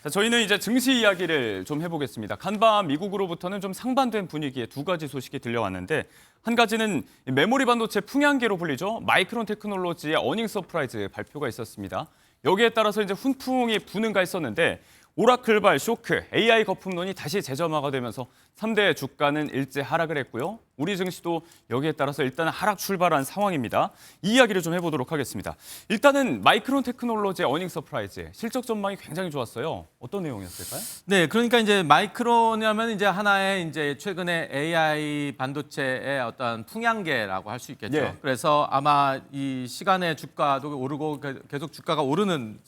자, 저희는 이제 증시 이야기를 좀 해보겠습니다. 간밤 미국으로부터는 좀 상반된 분위기의 두 가지 소식이 들려왔는데 한 가지는 메모리 반도체 풍향계로 불리죠. 마이크론 테크놀로지의 어닝 서프라이즈 발표가 있었습니다. 여기에 따라서 이제 훈풍이 부는가 했었는데 오라클발 쇼크, AI 거품론이 다시 재점화가 되면서 3대 주가는 일제 하락을 했고요. 우리 증시도 여기에 따라서 일단 하락 출발한 상황입니다. 이 이야기를 좀 해보도록 하겠습니다. 일단은 마이크론 테크놀로지의 어닝 서프라이즈, 실적 전망이 굉장히 좋았어요. 어떤 내용이었을까요? 네, 그러니까 이제 마이크론이라면 이제 하나의 이제 최근에 AI 반도체의 어떤 풍향계라고 할 수 있겠죠. 예. 그래서 아마 이 시간에 주가도 오르고 계속 주가가 오르는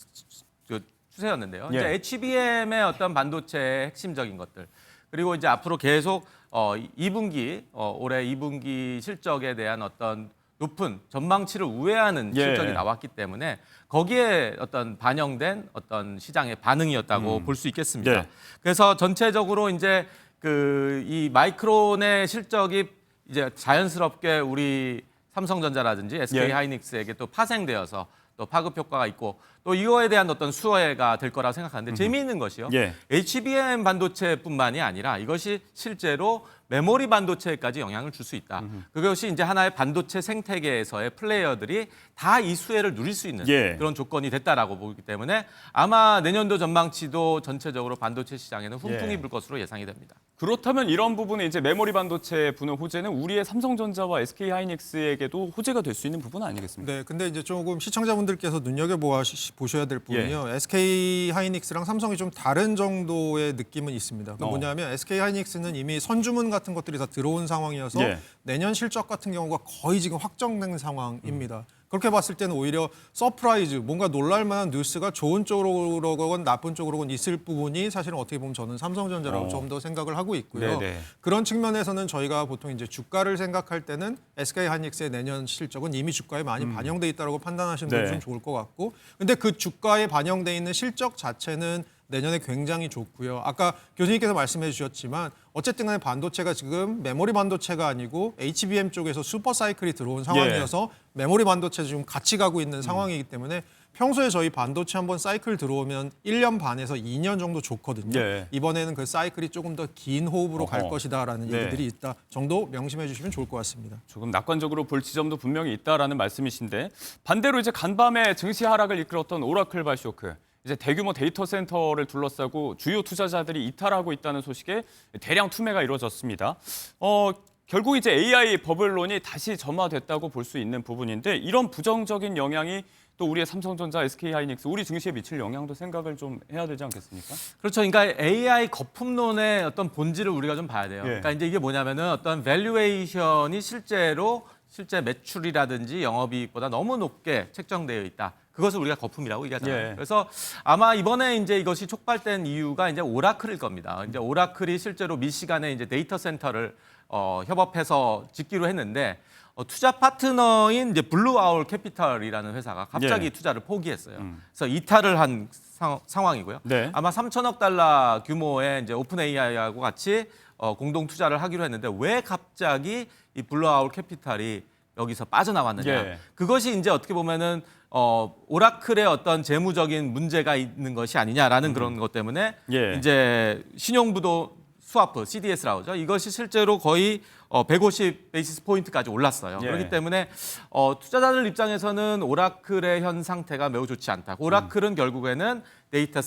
그 추세였는데요. 예. 이제 HBM의 어떤 반도체의 핵심적인 것들 그리고 이제 앞으로 계속 2분기 올해 2분기 실적에 대한 어떤 높은 전망치를 우회하는 예. 실적이 나왔기 때문에 거기에 어떤 반영된 어떤 시장의 반응이었다고 볼 수 있겠습니다. 네. 그래서 전체적으로 이제 그 이 마이크론의 실적이 이제 자연스럽게 우리 삼성전자라든지 SK 예. 하이닉스에게 또 파생되어서 또 파급 효과가 있고 또 이거에 대한 어떤 수혜가 될 거라 생각하는데 재미있는 것이요. 예. HBM 반도체뿐만이 아니라 이것이 실제로 메모리 반도체까지 영향을 줄 수 있다. 그것이 이제 하나의 반도체 생태계에서의 플레이어들이 다 이 수혜를 누릴 수 있는 예. 그런 조건이 됐다라고 보기 때문에 아마 내년도 전망치도 전체적으로 반도체 시장에는 훈풍이 예. 불 것으로 예상이 됩니다. 그렇다면 이런 부분에 이제 메모리 반도체 부는 호재는 우리의 삼성전자와 SK 하이닉스에게도 호재가 될 수 있는 부분 아니겠습니까? 네, 근데 이제 조금 시청자분들께서 눈여겨보셔야 될 부분이요. SK 하이닉스랑 삼성이 좀 다른 정도의 느낌은 있습니다. 그 뭐냐면 SK 하이닉스는 이미 선주문 같은 것들이 다 들어온 상황이어서 예. 내년 실적 같은 경우가 거의 지금 확정된 상황입니다. 그렇게 봤을 때는 오히려 서프라이즈, 뭔가 놀랄만한 뉴스가 좋은 쪽으로건 나쁜 쪽으로건 있을 부분이 사실은 어떻게 보면 저는 삼성전자라고 좀 더 생각을 하고 있고요. 네네. 그런 측면에서는 저희가 보통 이제 주가를 생각할 때는 SK 하이닉스의 내년 실적은 이미 주가에 많이 반영돼 있다고 판단하시는 분이 네. 좀 좋을 것 같고, 근데 그 주가에 반영돼 있는 실적 자체는 내년에 굉장히 좋고요. 아까 교수님께서 말씀해 주셨지만 어쨌든 간에 반도체가 지금 메모리 반도체가 아니고 HBM 쪽에서 슈퍼 사이클이 들어온 상황이어서 메모리 반도체 지금 같이 가고 있는 상황이기 때문에 평소에 저희 반도체 한번 사이클 들어오면 1년 반에서 2년 정도 좋거든요. 예. 이번에는 그 사이클이 조금 더 긴 호흡으로 갈 어허. 것이다라는 네. 얘기들이 있다 정도 명심해 주시면 좋을 것 같습니다. 조금 낙관적으로 볼 지점도 분명히 있다라는 말씀이신데 반대로 이제 간밤에 증시 하락을 이끌었던 오라클발 쇼크. 이제 대규모 데이터 센터를 둘러싸고 주요 투자자들이 이탈하고 있다는 소식에 대량 투매가 이루어졌습니다. 결국 이제 AI 버블론이 다시 점화됐다고 볼 수 있는 부분인데 이런 부정적인 영향이 또 우리의 삼성전자, SK 하이닉스, 우리 증시에 미칠 영향도 생각을 좀 해야 되지 않겠습니까? 그렇죠. 그러니까 AI 거품론의 어떤 본질을 우리가 좀 봐야 돼요. 예. 그러니까 이제 이게 뭐냐면은 어떤 밸류에이션이 실제 매출이라든지 영업이익보다 너무 높게 책정되어 있다. 그것을 우리가 거품이라고 얘기하잖아요. 예. 그래서 아마 이번에 이제 이것이 촉발된 이유가 이제 오라클일 겁니다. 이제 오라클이 실제로 미시간에 이제 데이터 센터를 협업해서 짓기로 했는데 투자 파트너인 이제 블루 아울 캐피털이라는 회사가 갑자기 예. 투자를 포기했어요. 그래서 이탈을 한 상황이고요. 네. 아마 3천억 달러 규모의 이제 오픈 AI하고 같이 공동 투자를 하기로 했는데 왜 갑자기 이 블루 아울 캐피털이 여기서 빠져나왔느냐? 예. 그것이 이제 어떻게 보면은 오라클의 어떤 재무적인 문제가 있는 것이 아니냐라는 그런 것 때문에 예. 이제 신용부도 스와프 CDS라고 하죠. 이것이 실제로 거의 150 베이시스 포인트까지 올랐어요. 예. 그렇기 때문에 투자자들 입장에서는 오라클의 현 상태가 매우 좋지 않다. 오라클은 결국에는 데이터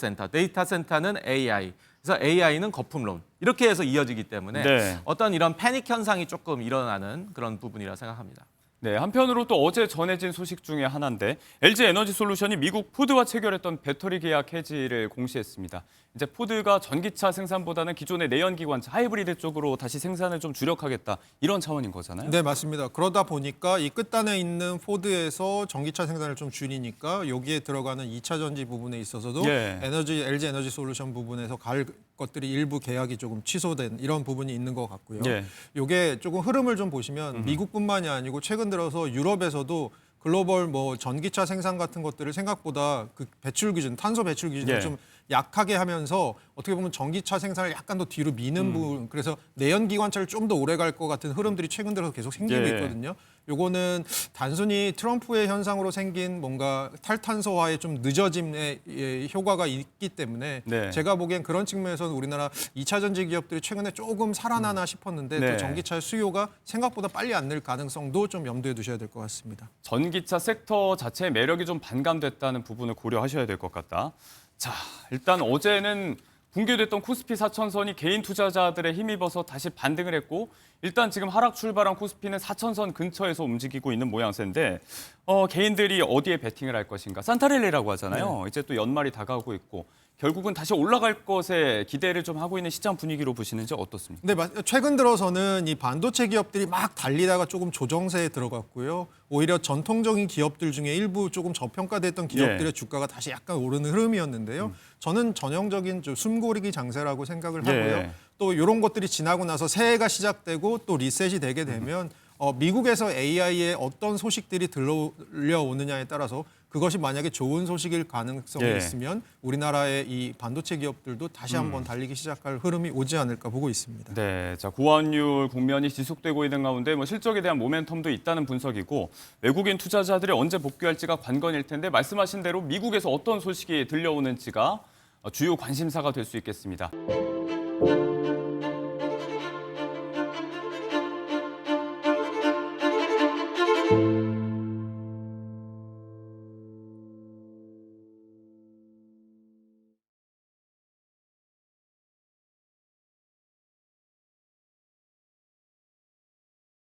센터는 AI. 그래서 AI는 거품론. 이렇게 해서 이어지기 때문에 네. 어떤 이런 패닉 현상이 조금 일어나는 그런 부분이라 생각합니다. 네, 한편으로 또 어제 전해진 소식 중에 하나인데 LG 에너지 솔루션이 미국 포드와 체결했던 배터리 계약 해지를 공시했습니다. 이제 포드가 전기차 생산보다는 기존의 내연기관차 하이브리드 쪽으로 다시 생산을 좀 주력하겠다 이런 차원인 거잖아요. 네, 맞습니다. 그러다 보니까 이 끝단에 있는 포드에서 전기차 생산을 좀 줄이니까 여기에 들어가는 2차 전지 부분에 있어서도 예. LG 에너지 솔루션 부분에서 갈 것들이 일부 계약이 조금 취소된 이런 부분이 있는 것 같고요. 예. 이게 조금 흐름을 좀 보시면 미국뿐만이 아니고 최근 들어서 유럽에서도 글로벌 뭐 전기차 생산 같은 것들을 생각보다 그 배출 기준, 탄소 배출 기준을 예. 좀 약하게 하면서 어떻게 보면 전기차 생산을 약간 더 뒤로 미는 부분, 그래서 내연기관차를 좀 더 오래 갈 것 같은 흐름들이 최근 들어서 계속 생기고 예. 있거든요. 요거는 단순히 트럼프의 현상으로 생긴 뭔가 탈탄소화의 좀 늦어짐의 효과가 있기 때문에 네. 제가 보기엔 그런 측면에서는 우리나라 2차 전지 기업들이 최근에 조금 살아나나 싶었는데 네. 또 전기차 수요가 생각보다 빨리 안 늘 가능성도 좀 염두에 두셔야 될 것 같습니다. 전기차 섹터 자체의 매력이 좀 반감됐다는 부분을 고려하셔야 될 것 같다. 자, 일단 어제는 붕괴됐던 코스피 4천선이 개인 투자자들의 힘입어서 다시 반등을 했고 일단 지금 하락 출발한 코스피는 4천선 근처에서 움직이고 있는 모양새인데 개인들이 어디에 베팅을 할 것인가. 산타렐리라고 하잖아요. 이제 또 연말이 다가오고 있고 결국은 다시 올라갈 것에 기대를 좀 하고 있는 시장 분위기로 보시는지 어떻습니까? 근데 최근 들어서는 이 반도체 기업들이 막 달리다가 조금 조정세에 들어갔고요. 오히려 전통적인 기업들 중에 일부 조금 저평가됐던 기업들의 예. 주가가 다시 약간 오르는 흐름이었는데요. 저는 전형적인 좀 숨고르기 장세라고 생각을 하고요. 예. 또 이런 것들이 지나고 나서 새해가 시작되고 또 리셋이 되게 되면 미국에서 AI의 어떤 소식들이 들려오느냐에 따라서 그것이 만약에 좋은 소식일 가능성이 예. 있으면 우리나라의 이 반도체 기업들도 다시 한번 달리기 시작할 흐름이 오지 않을까 보고 있습니다. 네, 자 고환율 국면이 지속되고 있는 가운데 실적에 대한 모멘텀도 있다는 분석이고 외국인 투자자들이 언제 복귀할지가 관건일 텐데 말씀하신 대로 미국에서 어떤 소식이 들려오는지가 주요 관심사가 될 수 있겠습니다.